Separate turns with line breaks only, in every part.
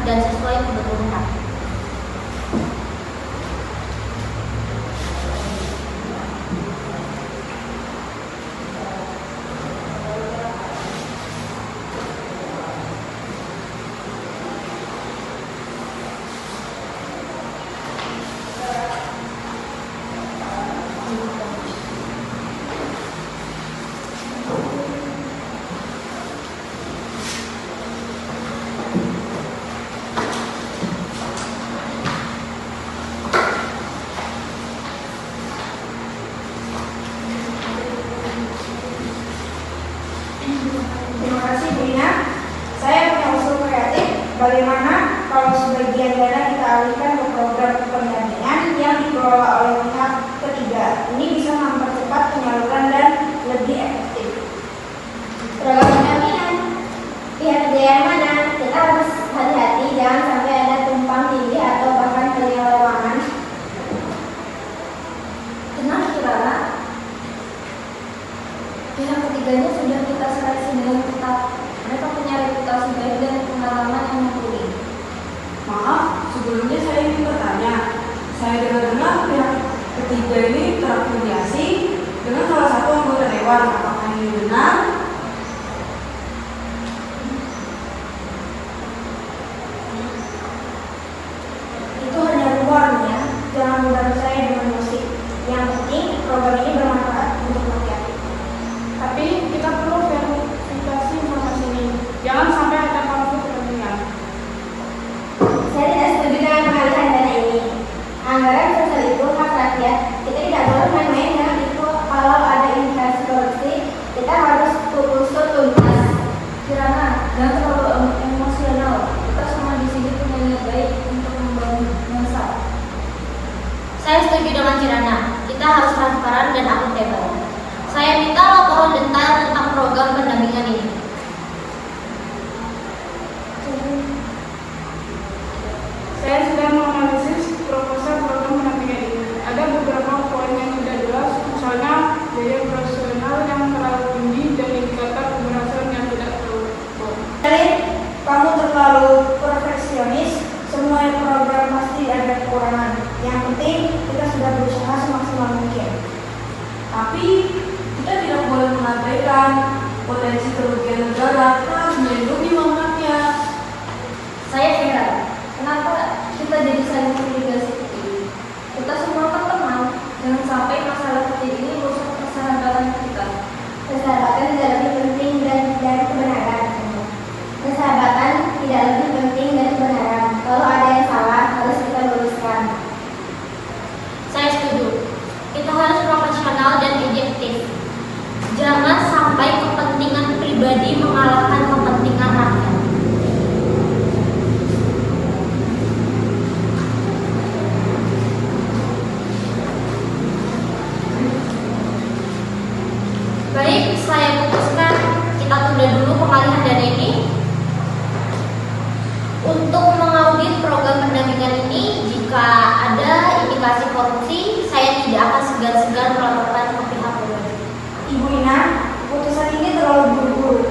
dan sesuai kebutuhan.
Terima kasih Bu Ina. Saya punya usul kreatif. Bagaimana kalau sebagian dana kita alihkan ke program pendampingan yang dikelola oleh pihak ketiga? Ini bisa mempercepat penyaluran dan lebih efektif.
Program pendampingan pihak ketiga yang mana? Kita harus hati-hati jangan sampai ada tumpang tindih atau bahkan penyelewengan. Tenang Kirana, pihak ketiganya sudah kita seleksi dengan ketat. Mereka punya reputasi baik dan pengalaman yang mumpuni.
Maaf, sebelumnya saya ingin bertanya. Saya dengar-dengar pihak ketiga ini terafiliasi dengan salah satu anggota dewan. Apakah ini benar?
Itu hanya rumornya. Jangan mudah percaya dengan musik. Yang penting program ini bermanfaat untuk rakyat.
Tapi kita perlu verifikasi informasi ini. Jangan sampai ada konflik kepentingan.
Saya tidak setuju dengan pengalihan dana ini. Anggaran sosial itu hak rakyat. Kita tidak boleh main-main dengan itu. Kalau ada indikasi korupsi, kita harus usut tuntas. Kirana, jangan terlalu emosional. Kita semua di sini punya niat baik untuk membangun bangsa. Saya setuju dengan Kirana. Kita harus transparan dan akuntabel. Saya minta laporan detail tentang program pendampingan ini.
Saya sudah menganalisis proposal program pendampingan ini. Ada beberapa poin yang tidak jelas, misalnya biaya operasional yang terlalu tinggi dan indikator keberhasilan yang tidak terukur.
Erin, kamu terlalu perfeksionis. Semua program pasti ada kekurangan. Yang penting kita sudah berusaha semaksimal mungkin.
Tapi kita tidak boleh mengabaikan potensi kerugian negara. Kita harus melindungi uang rakyat.
Saya heran, kenapa kita jadi saling curiga seperti ini? Kita semua kan teman, jangan sampai masalah kecil ini merusak persahabatan kita. Persahabatan tidak lebih penting dari kebenaran. Persahabatan tidak lebih penting dari kebenaran. Kalau ada yang salah, harus kita luruskan. Saya setuju. Kita harus profesional dan objektif. Jangan sampai kepentingan pribadi mengalahkan kepentingan rakyat. Baik, saya putuskan kita tunda dulu pengalihan dana ini. Untuk mengaudit program pendampingan ini, jika ada indikasi korupsi, saya tidak akan segan-segan melaporkan ke pihak berwajib.
Ibu Ina, putusan ini terlalu buru-buru.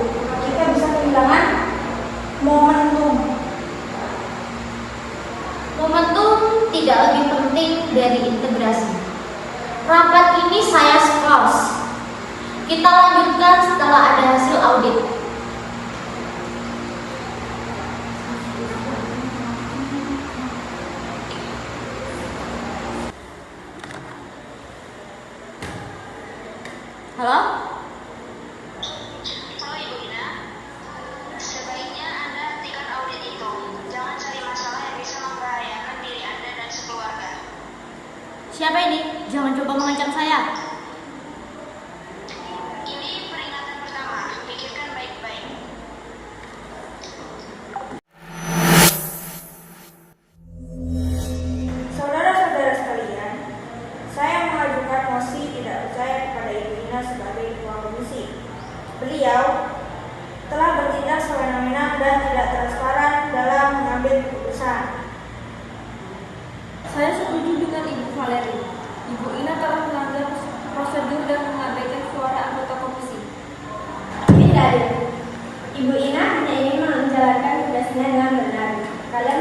Kita bisa kehilangan momentum.
Momentum tidak lebih penting dari integrasi. Rapat ini saya skors. Kita lanjutkan setelah ada hasil audit. Halo?
Halo Ibu Ina, sebaiknya Anda hentikan audit itu. Jangan cari masalah yang bisa membahayakan diri Anda dan sekeluarga.
Siapa ini? Jangan coba mengancam saya.
Ini peringatan pertama, pikirkan baik-baik.
Saudara-saudara sekalian, saya mengajukan mosi tidak percaya kepada Ibu Ina sebagai Ketua Komisi. Beliau telah bertindak semena-mena dan tidak transparan dalam mengambil keputusan.
Saya setuju dengan Ibu Valeri. Ibu Ina telah melanggar prosedur dan mengabaikan suara anggota komisi.
Ini tidak adil. Ibu Ina hanya ingin menjalankan tugasnya dengan benar. Kalian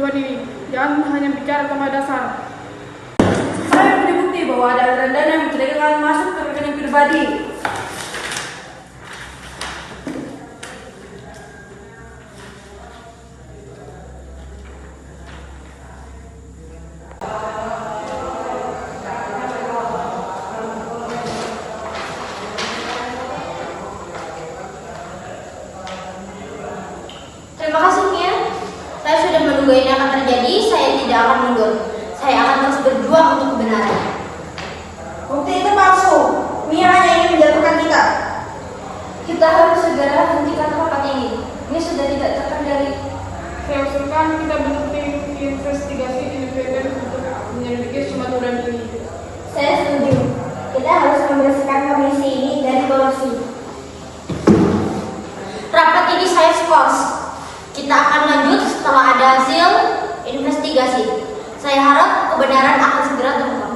kehidupan ini. Jangan hanya bicara tanpa dasar.
Saya punya bukti bahwa ada aliran dana yang mencurigakan masuk ke rekening pribadi.
Terima kasih Mia. Saya sudah menduga ini akan terjadi. Saya tidak akan mundur. Saya akan terus berjuang untuk kebenaran. Bukti itu palsu. Mia hanya ingin menjatuhkan kita.
Kita harus segera hentikan rapat ini. Ini sudah tidak terkendali.
Saya usulkan kita bentuk tim investigasi independen untuk menyelidiki semua tuduhan ini.
Saya setuju. Kita harus membersihkan komisi ini dari korupsi. Rapat ini saya skors. Kita akan lanjut setelah ada hasil investigasi. Saya harap kebenaran akan segera terungkap.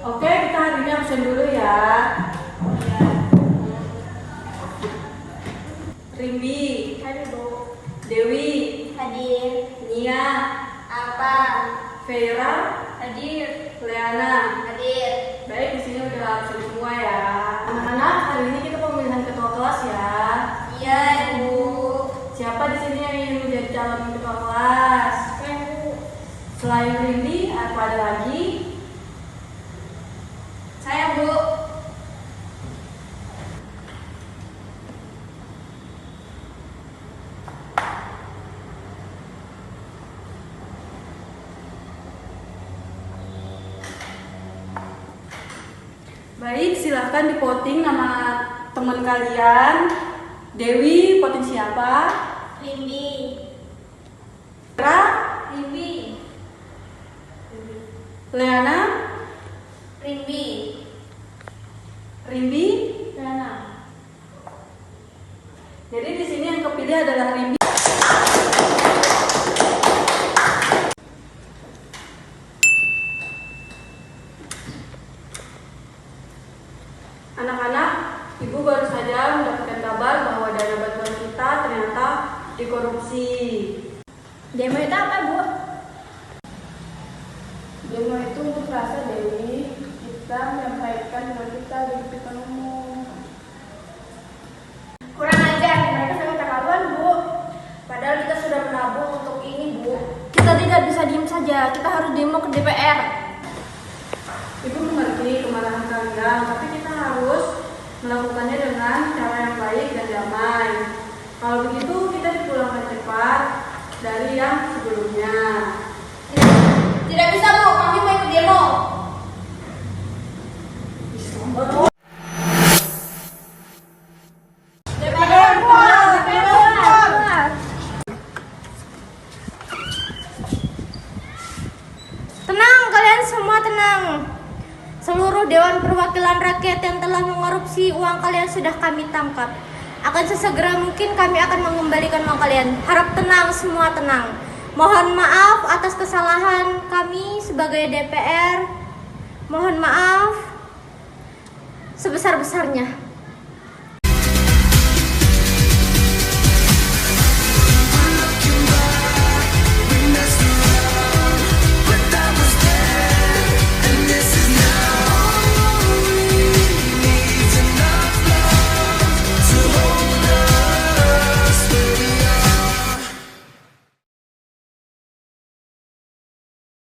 Oke, kita hari ini absen dulu ya. Rimbi,
Hadir, Bu.
Dewi,
Hadir.
Nia,
Apa?
Vera,
Hadir.
Leana.
Hadir.
Baik, di sini udah absen semua ya. Anak-anak, hari ini kita pemilihan ketua kelas ya.
Iya, Bu.
Siapa di sini yang ingin menjadi calon ketua kelas? Selain Rimbi, apa ada lagi?
Saya, Bu.
Baik, silahkan di voting nama teman kalian. Dewi, voting siapa?
Rimbi.
Vera,
Rimbi.
Leana,
Rimbi.
Rimbi.
Nana.
Jadi di sini yang kepilih adalah Rimbi. Anak-anak, Ibu baru saja mendapatkan kabar bahwa dana bantuan kita ternyata dikorupsi.
Demo itu apa, Bu?
Demo itu untuk rasa Dewi, kita menyampaikan bahwa kita di depan umum.
Kurang ajar, mereka sangat terlaluan, Bu. Padahal kita sudah menabung untuk ini, Bu.
Kita tidak bisa diam saja. Kita harus demo ke DPR.
Ibu mengerti kemarahan kalian, tapi kita harus melakukannya dengan cara yang baik dan damai. Kalau begitu kita dipulangkan cepat dari yang sebelumnya.
Tidak bisa, Bu. Kami mau ikut demo. DPR keluar, DPR keluar. Tenang, kalian semua tenang. Seluruh Dewan Perwakilan Rakyat yang telah mengkorupsi uang kalian sudah kami tangkap. Akan sesegera mungkin kami akan mengembalikan uang kalian. Harap tenang, semua tenang. Mohon maaf atas kesalahan kami sebagai DPR. Mohon maaf sebesar-besarnya.